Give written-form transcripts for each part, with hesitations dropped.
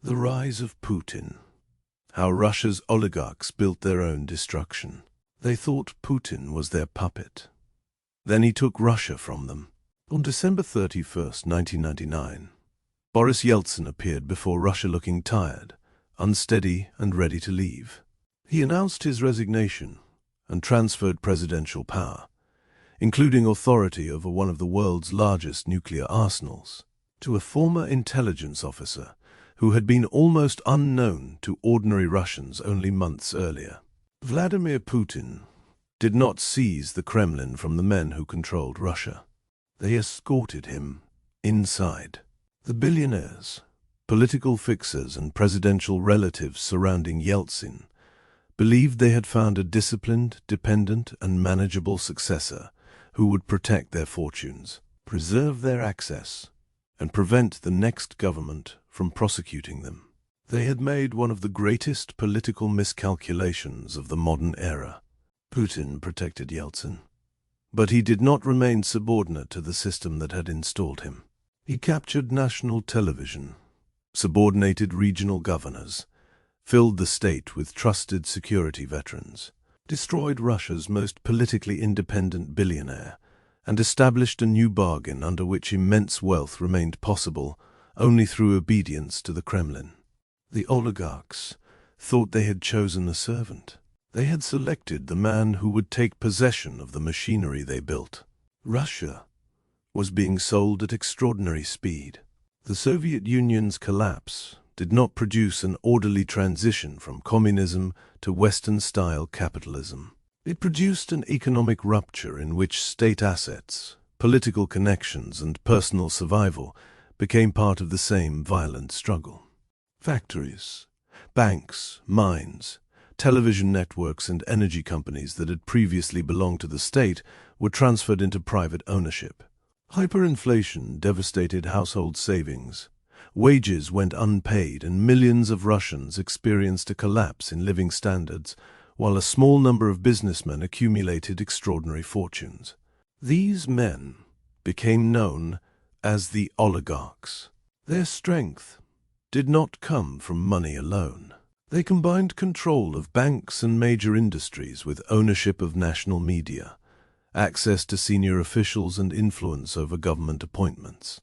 The rise of Putin. How Russia's oligarchs built their own destruction. They thought Putin was their puppet. Then he took Russia from them. On December 31st, 1999, Boris Yeltsin appeared before Russia looking tired, unsteady, and ready to leave. He announced his resignation and transferred presidential power, including authority over one of the world's largest nuclear arsenals, to a former intelligence officer who had been almost unknown to ordinary Russians only months earlier. Vladimir Putin did not seize the Kremlin from the men who controlled Russia. They escorted him inside. The billionaires, political fixers, and presidential relatives surrounding Yeltsin believed they had found a disciplined, dependent, and manageable successor who would protect their fortunes, preserve their access, and prevent the next government from prosecuting them. They had made one of the greatest political miscalculations of the modern era. Putin protected Yeltsin, but he did not remain subordinate to the system that had installed him. He captured national television, subordinated regional governors, filled the state with trusted security veterans, destroyed Russia's most politically independent billionaire, and established a new bargain under which immense wealth remained possible only through obedience to the Kremlin. The oligarchs thought they had chosen a servant. They had selected the man who would take possession of the machinery they built. Russia was being sold at extraordinary speed. The Soviet Union's collapse did not produce an orderly transition from communism to Western-style capitalism. It produced an economic rupture in which state assets, political connections, and personal survival became part of the same violent struggle. Factories, banks, mines, television networks, and energy companies that had previously belonged to the state were transferred into private ownership. Hyperinflation devastated household savings. Wages went unpaid, and millions of Russians experienced a collapse in living standards, while a small number of businessmen accumulated extraordinary fortunes. These men became known as the oligarchs. Their strength did not come from money alone. They combined control of banks and major industries with ownership of national media, access to senior officials, and influence over government appointments.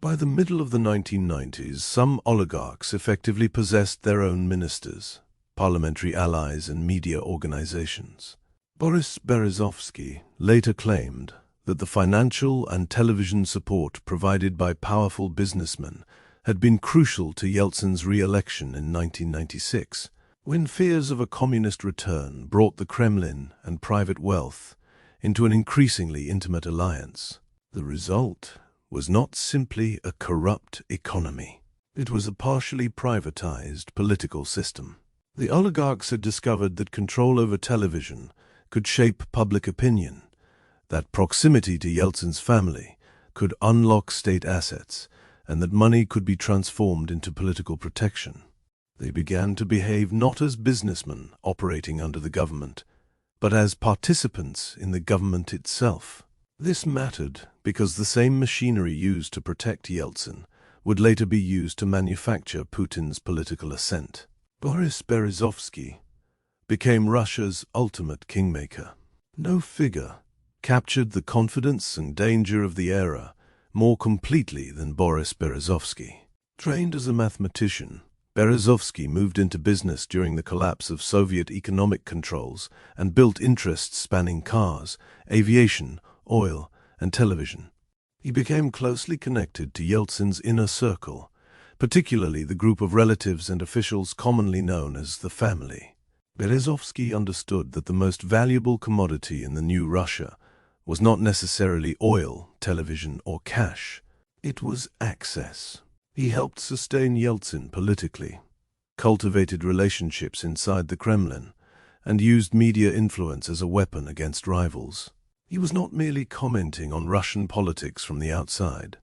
By the middle of the 1990s, some oligarchs effectively possessed their own ministers, parliamentary allies, and media organizations. Boris Berezovsky later claimed that the financial and television support provided by powerful businessmen had been crucial to Yeltsin's re-election in 1996, when fears of a communist return brought the Kremlin and private wealth into an increasingly intimate alliance. The result was not simply a corrupt economy. It was a partially privatized political system. The oligarchs had discovered that control over television could shape public opinion, that proximity to Yeltsin's family could unlock state assets, and that money could be transformed into political protection. They began to behave not as businessmen operating under the government, but as participants in the government itself. This mattered because the same machinery used to protect Yeltsin would later be used to manufacture Putin's political ascent. Boris Berezovsky became Russia's ultimate kingmaker. No figure captured the confidence and danger of the era more completely than Boris Berezovsky. Trained as a mathematician, Berezovsky moved into business during the collapse of Soviet economic controls and built interests spanning cars, aviation, oil, and television. He became closely connected to Yeltsin's inner circle, particularly the group of relatives and officials commonly known as the family. Berezovsky understood that the most valuable commodity in the new Russia was not necessarily oil, television, or cash. It was access. He helped sustain Yeltsin politically, cultivated relationships inside the Kremlin, and used media influence as a weapon against rivals. He was not merely commenting on Russian politics from the outside.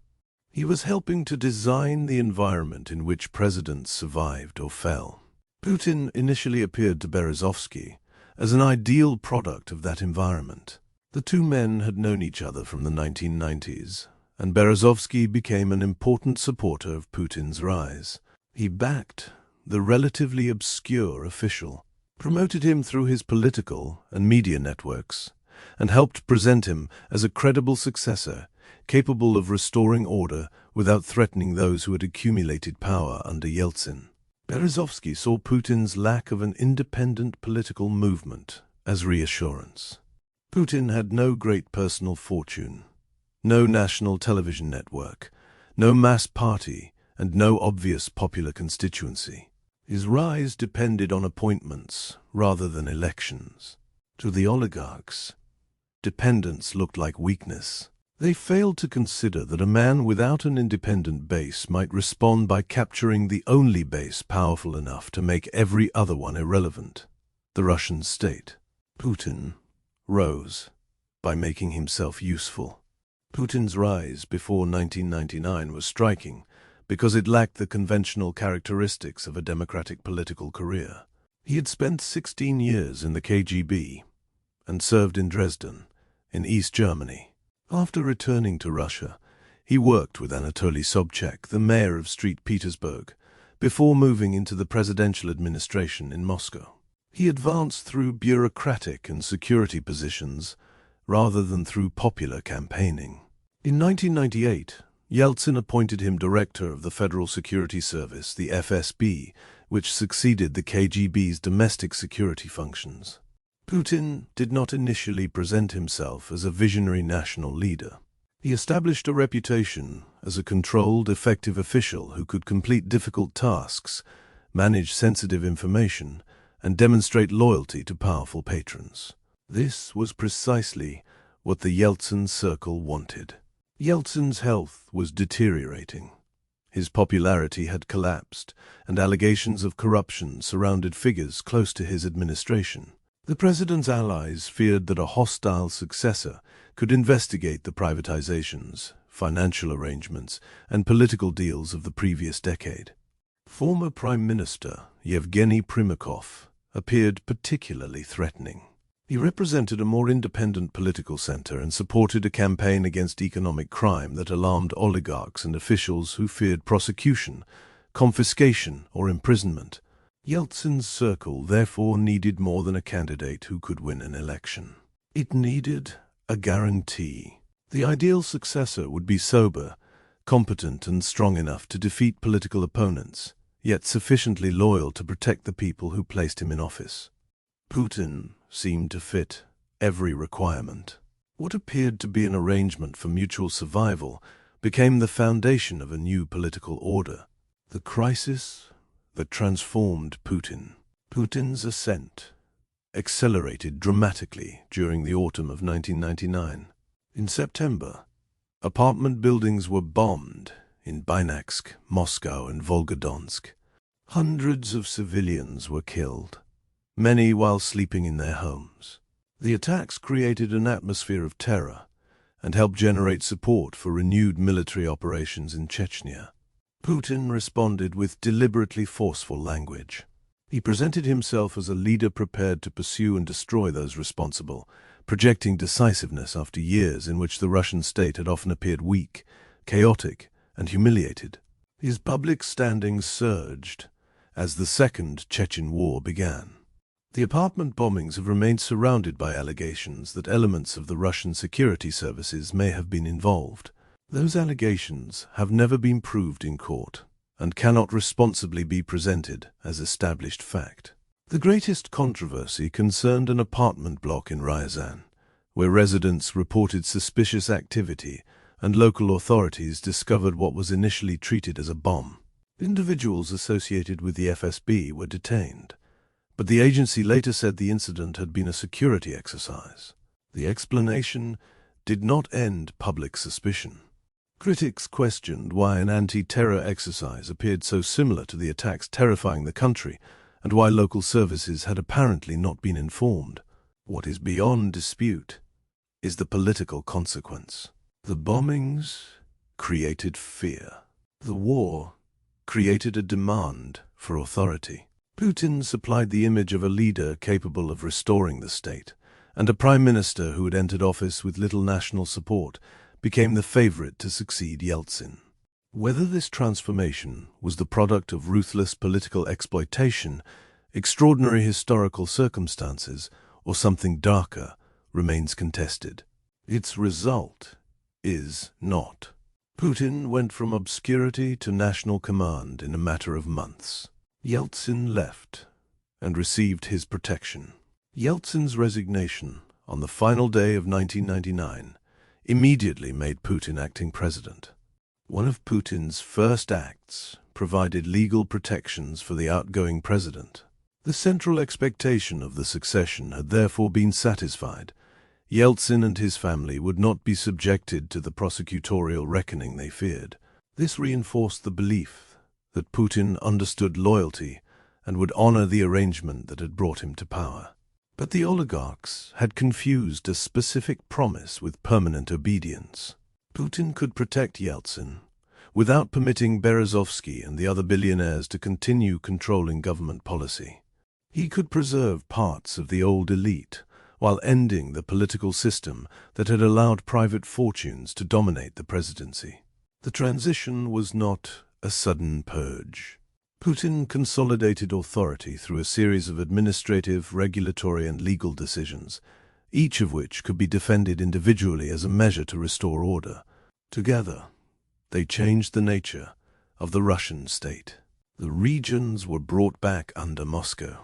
He was helping to design the environment in which presidents survived or fell. Putin initially appeared to Berezovsky as an ideal product of that environment. The two men had known each other from the 1990s, and Berezovsky became an important supporter of Putin's rise. He backed the relatively obscure official, promoted him through his political and media networks, and helped present him as a credible successor, capable of restoring order without threatening those who had accumulated power under Yeltsin. Berezovsky saw Putin's lack of an independent political movement as reassurance. Putin had no great personal fortune, no national television network, no mass party, and no obvious popular constituency. His rise depended on appointments rather than elections. To the oligarchs, dependence looked like weakness. They failed to consider that a man without an independent base might respond by capturing the only base powerful enough to make every other one irrelevant, the Russian state. Putin rose by making himself useful. Putin's rise before 1999 was striking because it lacked the conventional characteristics of a democratic political career. He had spent 16 years in the KGB and served in Dresden, in East Germany. After returning to Russia, he worked with Anatoly Sobchak, the mayor of St. Petersburg, before moving into the presidential administration in Moscow. He advanced through bureaucratic and security positions rather than through popular campaigning. In 1998, Yeltsin appointed him director of the Federal Security Service, the FSB, which succeeded the KGB's domestic security functions. Putin did not initially present himself as a visionary national leader. He established a reputation as a controlled, effective official who could complete difficult tasks, manage sensitive information, and demonstrate loyalty to powerful patrons. This was precisely what the Yeltsin circle wanted. Yeltsin's health was deteriorating. His popularity had collapsed, and allegations of corruption surrounded figures close to his administration. The president's allies feared that a hostile successor could investigate the privatizations, financial arrangements, and political deals of the previous decade. Former Prime Minister Yevgeny Primakov appeared particularly threatening. He represented a more independent political center and supported a campaign against economic crime that alarmed oligarchs and officials who feared prosecution, confiscation, or imprisonment. Yeltsin's circle therefore needed more than a candidate who could win an election. It needed a guarantee. The ideal successor would be sober, competent, and strong enough to defeat political opponents, yet sufficiently loyal to protect the people who placed him in office. Putin seemed to fit every requirement. What appeared to be an arrangement for mutual survival became the foundation of a new political order. The crisis that transformed Putin. Putin's ascent accelerated dramatically during the autumn of 1999. In September, apartment buildings were bombed in Bayansk, Moscow, and Volgodonsk. Hundreds of civilians were killed, many while sleeping in their homes. The attacks created an atmosphere of terror and helped generate support for renewed military operations in Chechnya. Putin responded with deliberately forceful language. He presented himself as a leader prepared to pursue and destroy those responsible, projecting decisiveness after years in which the Russian state had often appeared weak, chaotic, and humiliated. His public standing surged as the Second Chechen War began. The apartment bombings have remained surrounded by allegations that elements of the Russian security services may have been involved. Those allegations have never been proved in court and cannot responsibly be presented as established fact. The greatest controversy concerned an apartment block in Ryazan, where residents reported suspicious activity and local authorities discovered what was initially treated as a bomb. Individuals associated with the FSB were detained, but the agency later said the incident had been a security exercise. The explanation did not end public suspicion. Critics questioned why an anti-terror exercise appeared so similar to the attacks terrifying the country, and why local services had apparently not been informed. What is beyond dispute is the political consequence. The bombings created fear. The war created a demand for authority. Putin supplied the image of a leader capable of restoring the state, and a prime minister who had entered office with little national support became the favorite to succeed Yeltsin. Whether this transformation was the product of ruthless political exploitation, extraordinary historical circumstances, or something darker, remains contested. Its result is not. Putin went from obscurity to national command in a matter of months. Yeltsin left and received his protection. Yeltsin's resignation on the final day of 1999 immediately made Putin acting president. One of Putin's first acts provided legal protections for the outgoing president. The central expectation of the succession had therefore been satisfied. Yeltsin and his family would not be subjected to the prosecutorial reckoning they feared. This reinforced the belief that Putin understood loyalty and would honor the arrangement that had brought him to power. But the oligarchs had confused a specific promise with permanent obedience. Putin could protect Yeltsin without permitting Berezovsky and the other billionaires to continue controlling government policy. He could preserve parts of the old elite while ending the political system that had allowed private fortunes to dominate the presidency. The transition was not a sudden purge. Putin consolidated authority through a series of administrative, regulatory, and legal decisions, each of which could be defended individually as a measure to restore order. Together, they changed the nature of the Russian state. The regions were brought back under Moscow.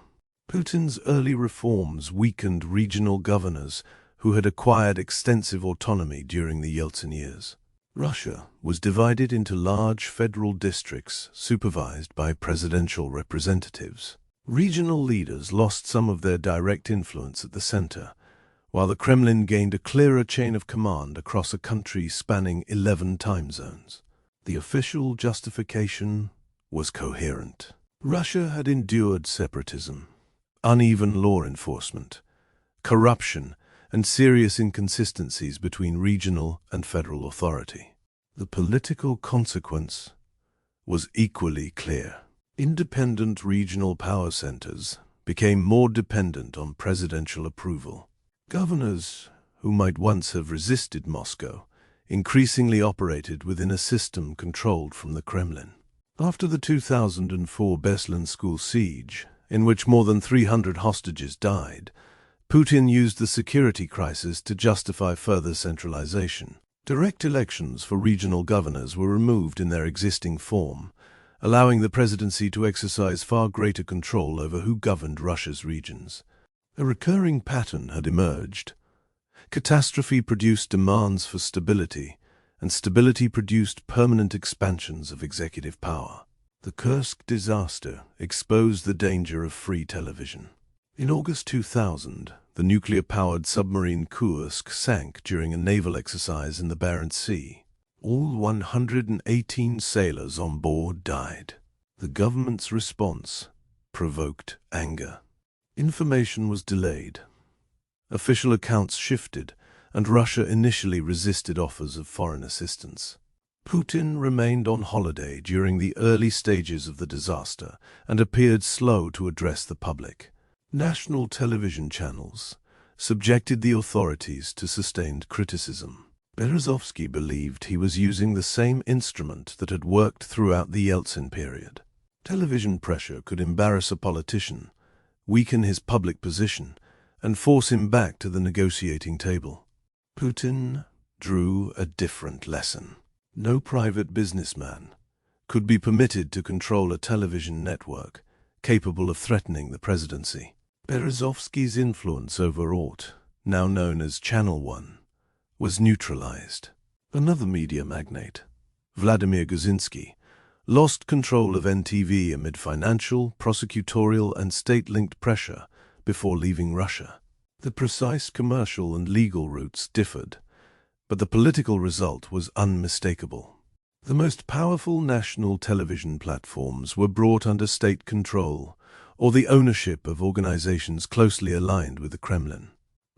Putin's early reforms weakened regional governors who had acquired extensive autonomy during the Yeltsin years. Russia was divided into large federal districts supervised by presidential representatives. Regional leaders lost some of their direct influence at the center, while the Kremlin gained a clearer chain of command across a country spanning 11 time zones. The official justification was coherent. Russia had endured separatism, uneven law enforcement, corruption, and serious inconsistencies between regional and federal authority. The political consequence was equally clear. Independent regional power centers became more dependent on presidential approval. Governors, who might once have resisted Moscow, increasingly operated within a system controlled from the Kremlin. After the 2004 Beslan school siege, in which more than 300 hostages died, Putin used the security crisis to justify further centralization. Direct elections for regional governors were removed in their existing form, allowing the presidency to exercise far greater control over who governed Russia's regions. A recurring pattern had emerged. Catastrophe produced demands for stability, and stability produced permanent expansions of executive power. The Kursk disaster exposed the danger of free television. In August 2000, the nuclear-powered submarine Kursk sank during a naval exercise in the Barents Sea. All 118 sailors on board died. The government's response provoked anger. Information was delayed. Official accounts shifted, and Russia initially resisted offers of foreign assistance. Putin remained on holiday during the early stages of the disaster and appeared slow to address the public. National television channels subjected the authorities to sustained criticism. Berezovsky believed he was using the same instrument that had worked throughout the Yeltsin period. Television pressure could embarrass a politician, weaken his public position, and force him back to the negotiating table. Putin drew a different lesson. No private businessman could be permitted to control a television network capable of threatening the presidency. Berezovsky's influence over ORT, now known as Channel One, was neutralized. Another media magnate, Vladimir Yeltsin, lost control of NTV amid financial, prosecutorial, and state-linked pressure before leaving Russia. The precise commercial and legal routes differed, but the political result was unmistakable. The most powerful national television platforms were brought under state control or the ownership of organizations closely aligned with the Kremlin.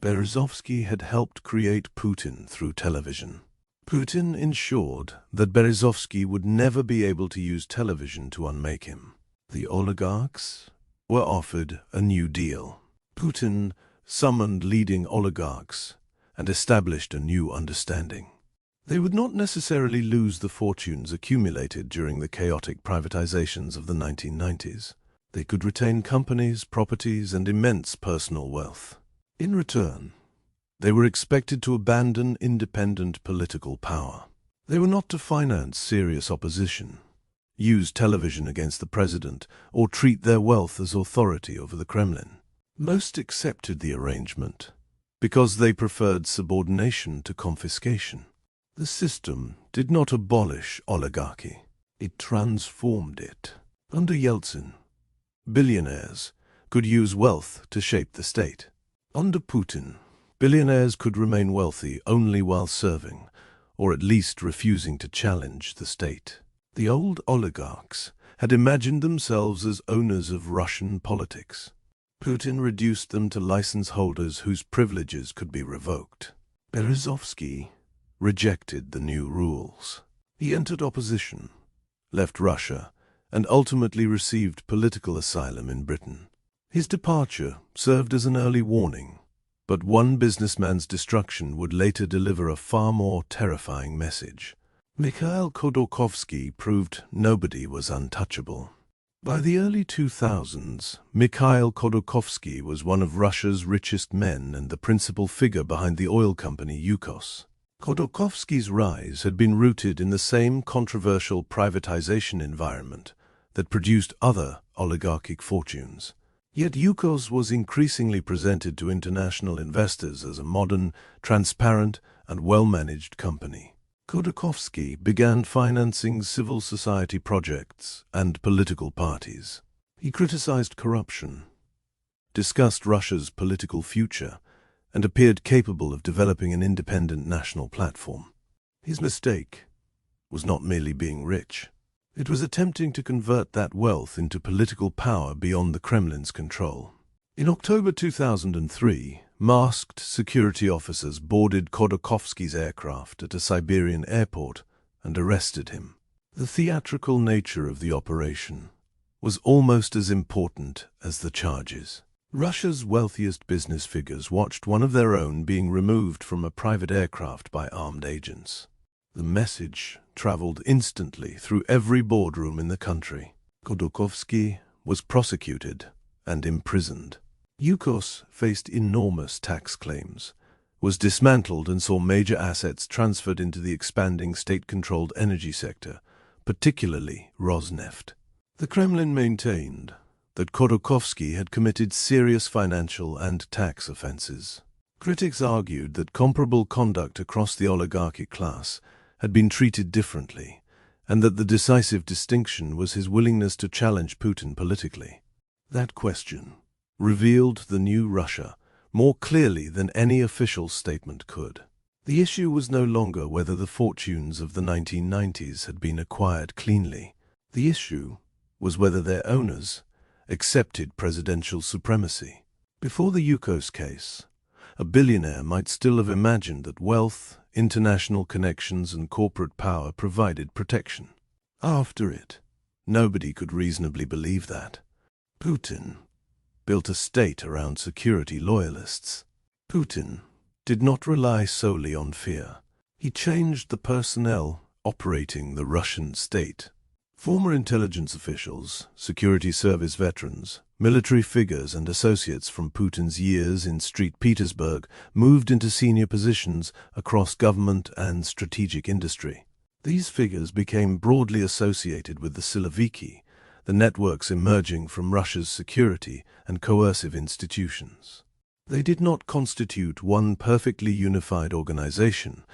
Berezovsky had helped create Putin through television. Putin ensured that Berezovsky would never be able to use television to unmake him. The oligarchs were offered a new deal. Putin summoned leading oligarchs and established a new understanding. They would not necessarily lose the fortunes accumulated during the chaotic privatizations of the 1990s. They could retain companies, properties, and immense personal wealth. In return, they were expected to abandon independent political power. They were not to finance serious opposition, use television against the president, or treat their wealth as authority over the Kremlin. Most accepted the arrangement because they preferred subordination to confiscation. The system did not abolish oligarchy. It transformed it. Under Yeltsin, billionaires could use wealth to shape the state. Under Putin, billionaires could remain wealthy only while serving, or at least refusing to challenge the state. The old oligarchs had imagined themselves as owners of Russian politics. Putin reduced them to license holders whose privileges could be revoked. Berezovsky rejected the new rules. He entered opposition, left Russia, and ultimately received political asylum in Britain. His departure served as an early warning, but one businessman's destruction would later deliver a far more terrifying message. Mikhail Khodorkovsky proved nobody was untouchable. By the early 2000s, Mikhail Khodorkovsky was one of Russia's richest men and the principal figure behind the oil company Yukos. Khodorkovsky's rise had been rooted in the same controversial privatization environment that produced other oligarchic fortunes. Yet Yukos was increasingly presented to international investors as a modern, transparent, and well-managed company. Khodorkovsky began financing civil society projects and political parties. He criticized corruption, discussed Russia's political future, and appeared capable of developing an independent national platform. His mistake was not merely being rich. It was attempting to convert that wealth into political power beyond the Kremlin's control. In October 2003, masked security officers boarded Khodorkovsky's aircraft at a Siberian airport and arrested him. The theatrical nature of the operation was almost as important as the charges. Russia's wealthiest business figures watched one of their own being removed from a private aircraft by armed agents. The message traveled instantly through every boardroom in the country. Khodorkovsky was prosecuted and imprisoned. Yukos faced enormous tax claims, was dismantled and saw major assets transferred into the expanding state-controlled energy sector, particularly Rosneft. The Kremlin maintained that Khodorkovsky had committed serious financial and tax offenses. Critics argued that comparable conduct across the oligarchic class had been treated differently, and that the decisive distinction was his willingness to challenge Putin politically. That question revealed the new Russia more clearly than any official statement could. The issue was no longer whether the fortunes of the 1990s had been acquired cleanly. The issue was whether their owners accepted presidential supremacy. Before the Yukos case, a billionaire might still have imagined that wealth, international connections, and corporate power provided protection. After it, nobody could reasonably believe that. Putin built a state around security loyalists. Putin did not rely solely on fear. He changed the personnel operating the Russian state. Former intelligence officials, security service veterans, military figures, and associates from Putin's years in St. Petersburg moved into senior positions across government and strategic industry. These figures became broadly associated with the Siloviki, the networks emerging from Russia's security and coercive institutions. They did not constitute one perfectly unified organization,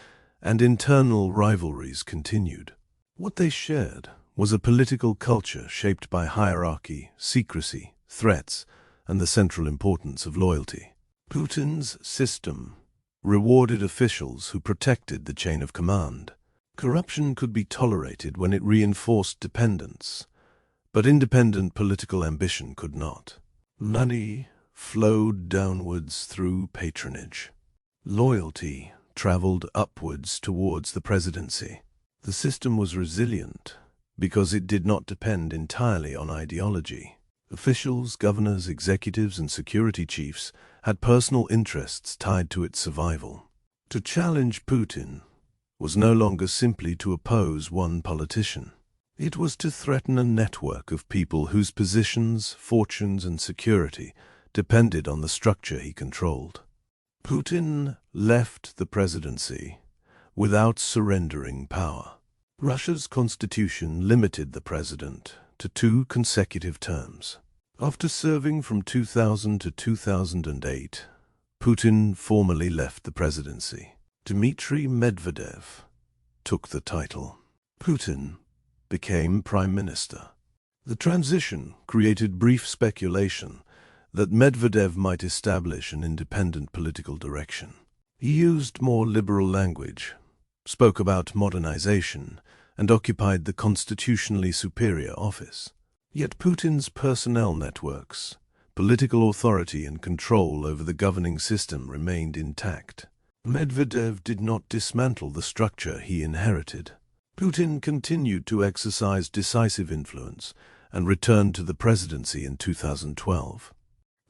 and internal rivalries continued. What they shared was a political culture shaped by hierarchy, secrecy, threats, and the central importance of loyalty. Putin's system rewarded officials who protected the chain of command. Corruption could be tolerated when it reinforced dependence, but independent political ambition could not. Money flowed downwards through patronage. Loyalty traveled upwards towards the presidency. The system was resilient because it did not depend entirely on ideology. Officials, governors, executives, and security chiefs had personal interests tied to its survival. To challenge Putin was no longer simply to oppose one politician. It was to threaten a network of people whose positions, fortunes, and security depended on the structure he controlled. Putin left the presidency without surrendering power. Russia's constitution limited the president to 2 consecutive terms. After serving from 2000 to 2008, Putin formally left the presidency. Dmitry Medvedev took the title. Putin became prime minister. The transition created brief speculation that Medvedev might establish an independent political direction. He used more liberal language, spoke about modernization, and occupied the constitutionally superior office. Yet Putin's personnel networks, political authority, and control over the governing system remained intact. Medvedev did not dismantle the structure he inherited. Putin continued to exercise decisive influence and returned to the presidency in 2012.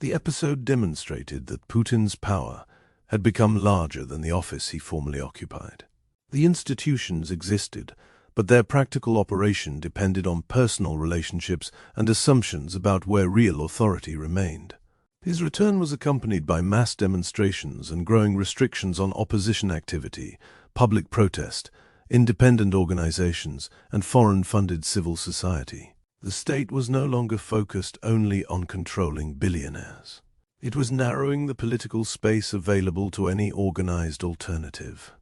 The episode demonstrated that Putin's power had become larger than the office he formerly occupied. The institutions existed, but their practical operation depended on personal relationships and assumptions about where real authority remained. His return was accompanied by mass demonstrations and growing restrictions on opposition activity, public protest, independent organizations, and foreign-funded civil society. The state was no longer focused only on controlling billionaires. It was narrowing the political space available to any organized alternative.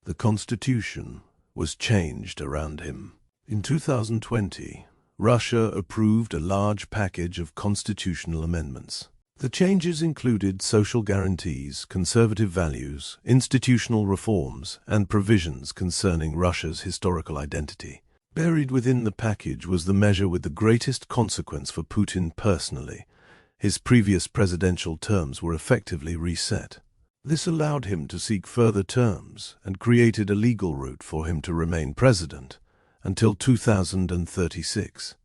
The constitution was changed around him. In 2020, Russia approved a large package of constitutional amendments. The changes included social guarantees, conservative values, institutional reforms, and provisions concerning Russia's historical identity. Buried within the package was the measure with the greatest consequence for Putin personally. His previous presidential terms were effectively reset. This allowed him to seek further terms and created a legal route for him to remain president until 2036.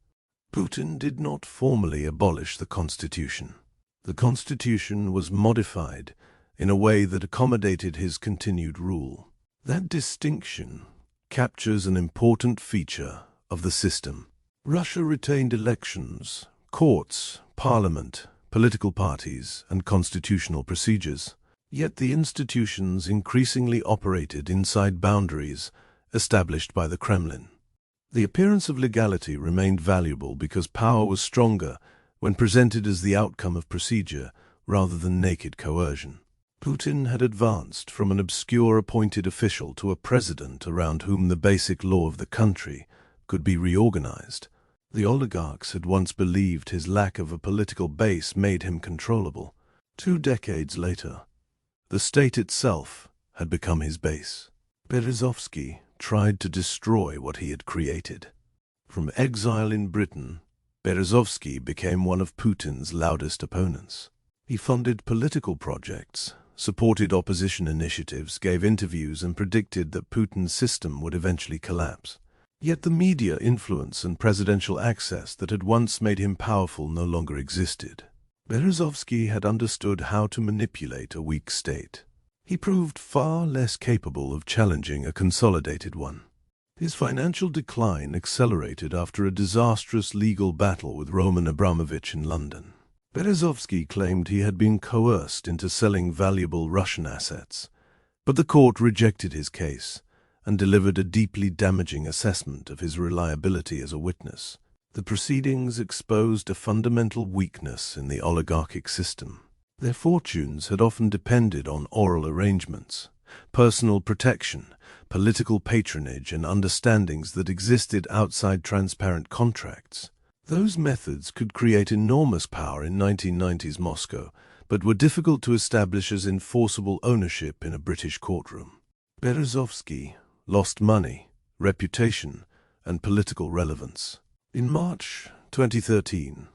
Putin did not formally abolish the constitution. The constitution was modified in a way that accommodated his continued rule. That distinction captures an important feature of the system. Russia retained elections, courts, parliament, political parties, and constitutional procedures. Yet the institutions increasingly operated inside boundaries established by the Kremlin. The appearance of legality remained valuable because power was stronger when presented as the outcome of procedure rather than naked coercion. Putin had advanced from an obscure appointed official to a president around whom the basic law of the country could be reorganized. The oligarchs had once believed his lack of a political base made him controllable. 2 decades later, the state itself had become his base. Berezovsky tried to destroy what he had created. From exile in Britain, Berezovsky became one of Putin's loudest opponents. He funded political projects, supported opposition initiatives, gave interviews, and predicted that Putin's system would eventually collapse. Yet the media influence and presidential access that had once made him powerful no longer existed. Berezovsky had understood how to manipulate a weak state. He proved far less capable of challenging a consolidated one. His financial decline accelerated after a disastrous legal battle with Roman Abramovich in London. Berezovsky claimed he had been coerced into selling valuable Russian assets, but the court rejected his case and delivered a deeply damaging assessment of his reliability as a witness. The proceedings exposed a fundamental weakness in the oligarchic system. Their fortunes had often depended on oral arrangements, personal protection, political patronage, and understandings that existed outside transparent contracts. Those methods could create enormous power in 1990s Moscow, but were difficult to establish as enforceable ownership in a British courtroom. Berezovsky lost money, reputation, and political relevance. In March 2013,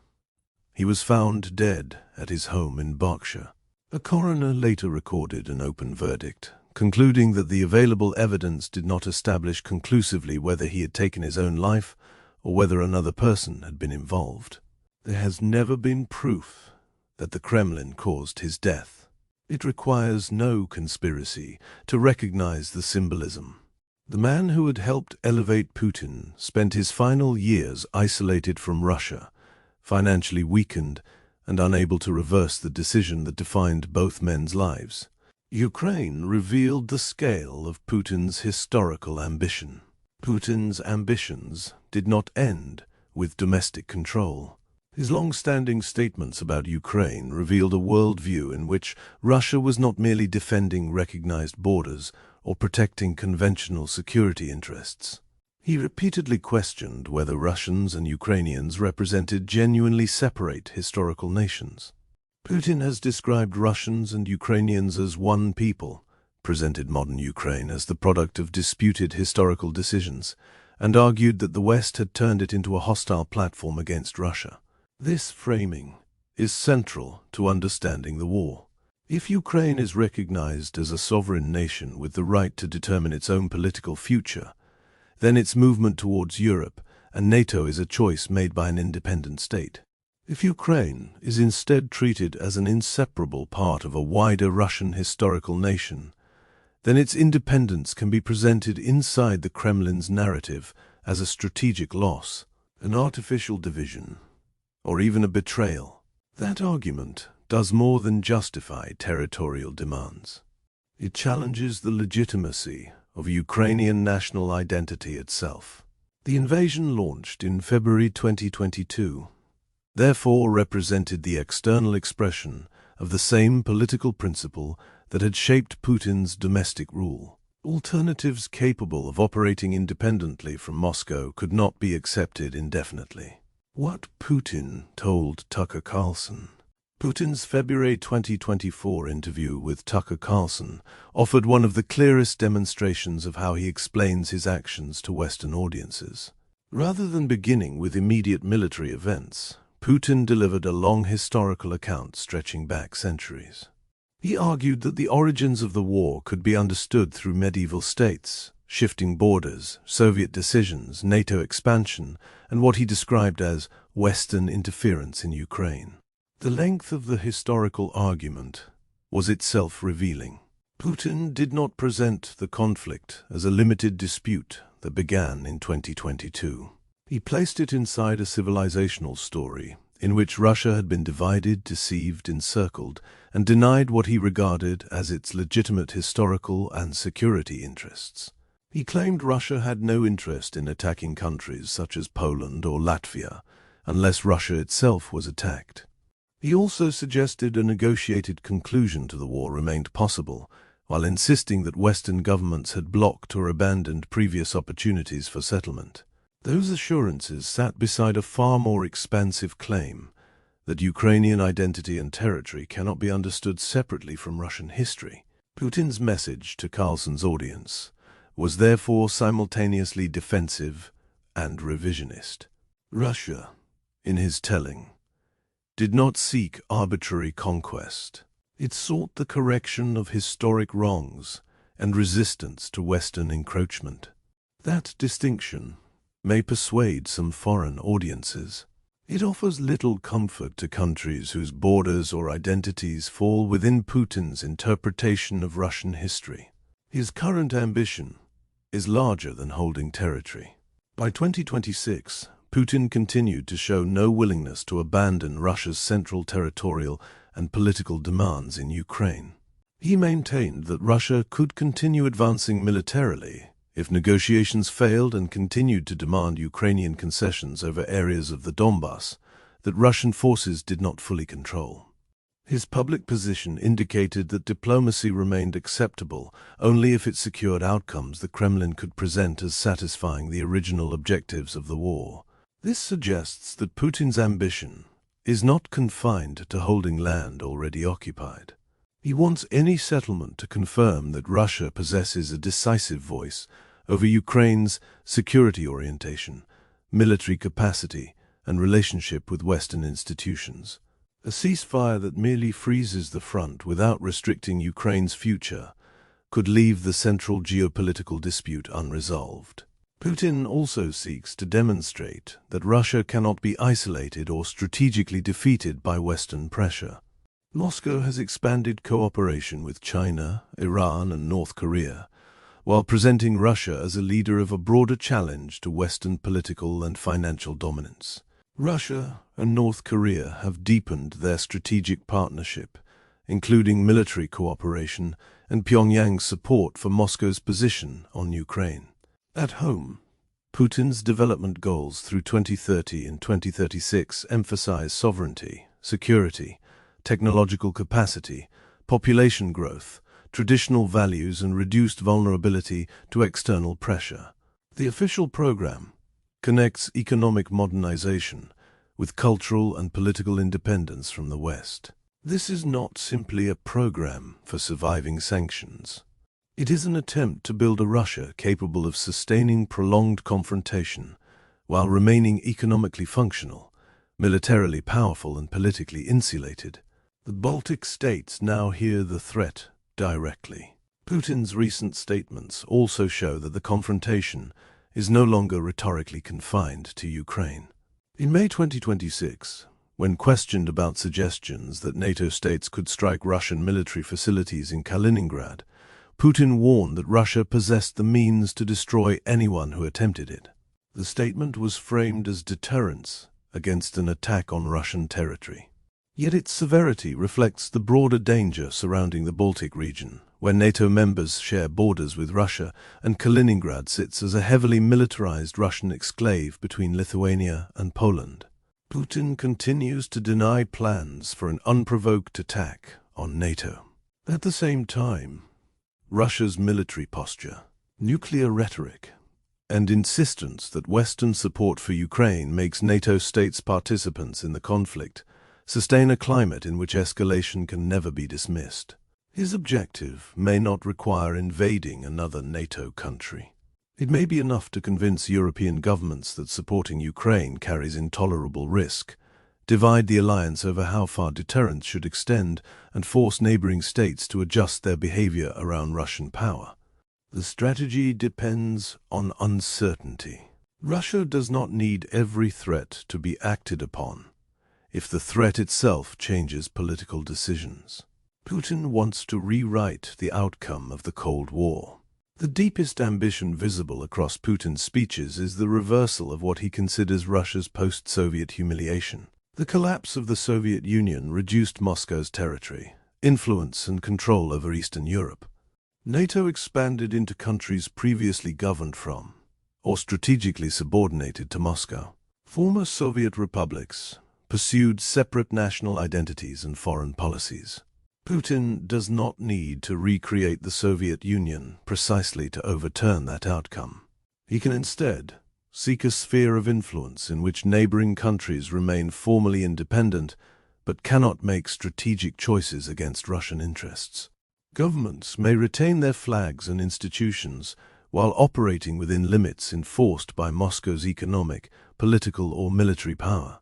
he was found dead at his home in Berkshire. A coroner later recorded an open verdict, concluding that the available evidence did not establish conclusively whether he had taken his own life or whether another person had been involved. There has never been proof that the Kremlin caused his death. It requires no conspiracy to recognize the symbolism. The man who had helped elevate Putin spent his final years isolated from Russia, financially weakened and unable to reverse the decision that defined both men's lives. Ukraine revealed the scale of Putin's historical ambition. Putin's ambitions did not end with domestic control. His long-standing statements about Ukraine revealed a worldview in which Russia was not merely defending recognized borders or protecting conventional security interests. He repeatedly questioned whether Russians and Ukrainians represented genuinely separate historical nations. Putin has described Russians and Ukrainians as one people, presented modern Ukraine as the product of disputed historical decisions, and argued that the West had turned it into a hostile platform against Russia. This framing is central to understanding the war. If Ukraine is recognized as a sovereign nation with the right to determine its own political future, then its movement towards Europe and NATO is a choice made by an independent state. If Ukraine is instead treated as an inseparable part of a wider Russian historical nation, then its independence can be presented inside the Kremlin's narrative as a strategic loss, an artificial division, or even a betrayal. That argument does more than justify territorial demands. It challenges the legitimacy of Ukrainian national identity itself. The invasion launched in February 2022, therefore represented the external expression of the same political principle that had shaped Putin's domestic rule. Alternatives capable of operating independently from Moscow could not be accepted indefinitely. What Putin told Tucker Carlson. Putin's February 2024 interview with Tucker Carlson offered one of the clearest demonstrations of how he explains his actions to Western audiences. Rather than beginning with immediate military events, Putin delivered a long historical account stretching back centuries. He argued that the origins of the war could be understood through medieval states, shifting borders, Soviet decisions, NATO expansion, and what he described as Western interference in Ukraine. The length of the historical argument was itself revealing. Putin did not present the conflict as a limited dispute that began in 2022. He placed it inside a civilizational story in which Russia had been divided, deceived, encircled, and denied what he regarded as its legitimate historical and security interests. He claimed Russia had no interest in attacking countries such as Poland or Latvia unless Russia itself was attacked. He also suggested a negotiated conclusion to the war remained possible, while insisting that Western governments had blocked or abandoned previous opportunities for settlement. Those assurances sat beside a far more expansive claim that Ukrainian identity and territory cannot be understood separately from Russian history. Putin's message to Carlson's audience was therefore simultaneously defensive and revisionist. Russia, in his telling, did not seek arbitrary conquest. It sought the correction of historic wrongs and resistance to Western encroachment. That distinction may persuade some foreign audiences. It offers little comfort to countries whose borders or identities fall within Putin's interpretation of Russian history. His current ambition is larger than holding territory. By 2026, Putin continued to show no willingness to abandon Russia's central territorial and political demands in Ukraine. He maintained that Russia could continue advancing militarily if negotiations failed and continued to demand Ukrainian concessions over areas of the Donbass that Russian forces did not fully control. His public position indicated that diplomacy remained acceptable only if it secured outcomes the Kremlin could present as satisfying the original objectives of the war. This suggests that Putin's ambition is not confined to holding land already occupied. He wants any settlement to confirm that Russia possesses a decisive voice over Ukraine's security orientation, military capacity, and relationship with Western institutions. A ceasefire that merely freezes the front without restricting Ukraine's future could leave the central geopolitical dispute unresolved. Putin also seeks to demonstrate that Russia cannot be isolated or strategically defeated by Western pressure. Moscow has expanded cooperation with China, Iran, and North Korea, while presenting Russia as a leader of a broader challenge to Western political and financial dominance. Russia and North Korea have deepened their strategic partnership, including military cooperation and Pyongyang's support for Moscow's position on Ukraine. At home, Putin's development goals through 2030 and 2036 emphasize sovereignty, security, technological capacity, population growth, traditional values, and reduced vulnerability to external pressure. The official program connects economic modernization with cultural and political independence from the West. This is not simply a program for surviving sanctions. It is an attempt to build a Russia capable of sustaining prolonged confrontation while remaining economically functional, militarily powerful, and politically insulated. The Baltic states now hear the threat directly. Putin's recent statements also show that the confrontation is no longer rhetorically confined to Ukraine. In May 2026, when questioned about suggestions that NATO states could strike Russian military facilities in Kaliningrad, Putin warned that Russia possessed the means to destroy anyone who attempted it. The statement was framed as deterrence against an attack on Russian territory. Yet its severity reflects the broader danger surrounding the Baltic region, where NATO members share borders with Russia, and Kaliningrad sits as a heavily militarized Russian exclave between Lithuania and Poland. Putin continues to deny plans for an unprovoked attack on NATO. At the same time, Russia's military posture, nuclear rhetoric, and insistence that Western support for Ukraine makes NATO states participants in the conflict sustain a climate in which escalation can never be dismissed. His objective may not require invading another NATO country. It may be enough to convince European governments that supporting Ukraine carries intolerable risk, divide the alliance over how far deterrence should extend, and force neighboring states to adjust their behavior around Russian power. The strategy depends on uncertainty. Russia does not need every threat to be acted upon if the threat itself changes political decisions. Putin wants to rewrite the outcome of the Cold War. The deepest ambition visible across Putin's speeches is the reversal of what he considers Russia's post-Soviet humiliation. The collapse of the Soviet Union reduced Moscow's territory, influence, and control over Eastern Europe. NATO expanded into countries previously governed from, or strategically subordinated to Moscow. Former Soviet republics pursued separate national identities and foreign policies. Putin does not need to recreate the Soviet Union precisely to overturn that outcome. He can instead seek a sphere of influence in which neighboring countries remain formally independent but cannot make strategic choices against Russian interests. Governments may retain their flags and institutions while operating within limits enforced by Moscow's economic, political, or military power.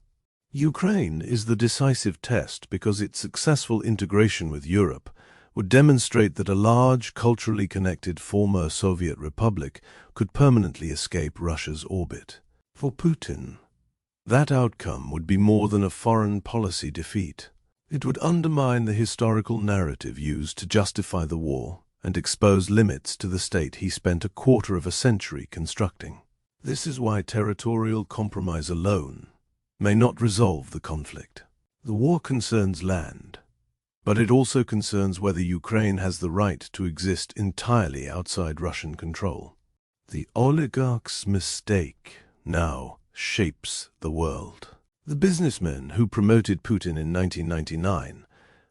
Ukraine is the decisive test because its successful integration with Europe would demonstrate that a large, culturally connected former Soviet republic could permanently escape Russia's orbit. For Putin, that outcome would be more than a foreign policy defeat. It would undermine the historical narrative used to justify the war and expose limits to the state he spent a quarter of a century constructing. This is why territorial compromise alone may not resolve the conflict. The war concerns land, but it also concerns whether Ukraine has the right to exist entirely outside Russian control. The oligarchs' mistake now shapes the world. The businessmen who promoted Putin in 1999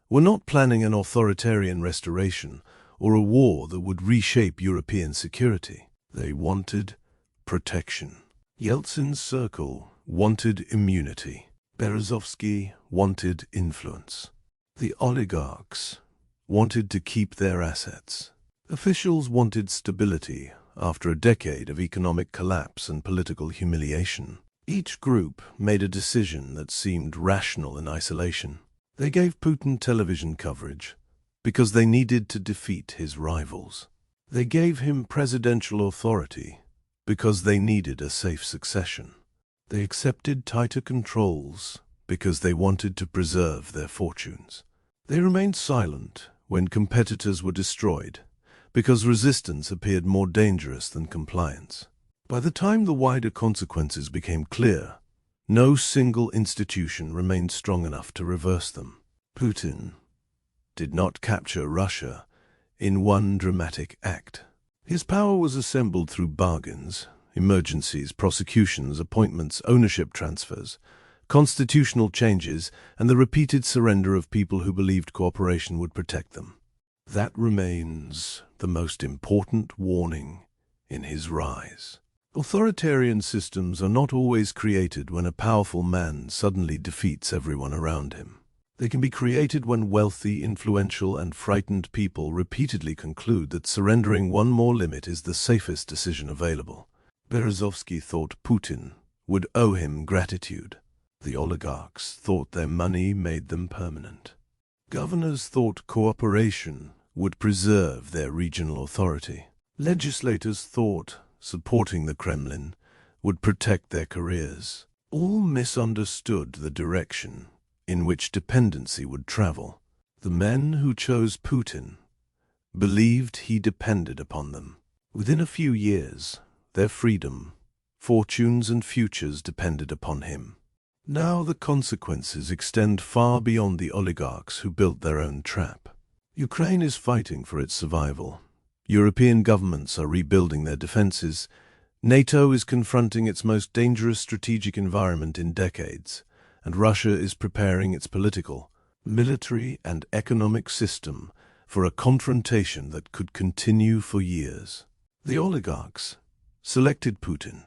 were not planning an authoritarian restoration or a war that would reshape European security. They wanted protection. Yeltsin's circle wanted immunity. Berezovsky wanted influence. The oligarchs wanted to keep their assets. Officials wanted stability after a decade of economic collapse and political humiliation. Each group made a decision that seemed rational in isolation. They gave Putin television coverage because they needed to defeat his rivals. They gave him presidential authority because they needed a safe succession. They accepted tighter controls because they wanted to preserve their fortunes. They remained silent when competitors were destroyed, because resistance appeared more dangerous than compliance. By the time the wider consequences became clear, no single institution remained strong enough to reverse them. Putin did not capture Russia in one dramatic act. His power was assembled through bargains, emergencies, prosecutions, appointments, ownership transfers, constitutional changes, and the repeated surrender of people who believed cooperation would protect them. That remains the most important warning in his rise. Authoritarian systems are not always created when a powerful man suddenly defeats everyone around him. They can be created when wealthy, influential, and frightened people repeatedly conclude that surrendering one more limit is the safest decision available. Berezovsky thought Putin would owe him gratitude. The oligarchs thought their money made them permanent. Governors thought cooperation would preserve their regional authority. Legislators thought supporting the Kremlin would protect their careers. All misunderstood the direction in which dependency would travel. The men who chose Putin believed he depended upon them. Within a few years, their freedom, fortunes, and futures depended upon him. Now the consequences extend far beyond the oligarchs who built their own trap. Ukraine is fighting for its survival. European governments are rebuilding their defenses. NATO is confronting its most dangerous strategic environment in decades, and Russia is preparing its political, military, and economic system for a confrontation that could continue for years. The oligarchs selected Putin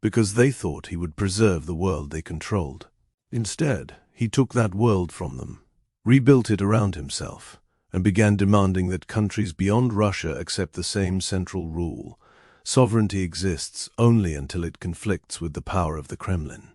because they thought he would preserve the world they controlled. Instead, he took that world from them, rebuilt it around himself, and began demanding that countries beyond Russia accept the same central rule. Sovereignty exists only until it conflicts with the power of the Kremlin.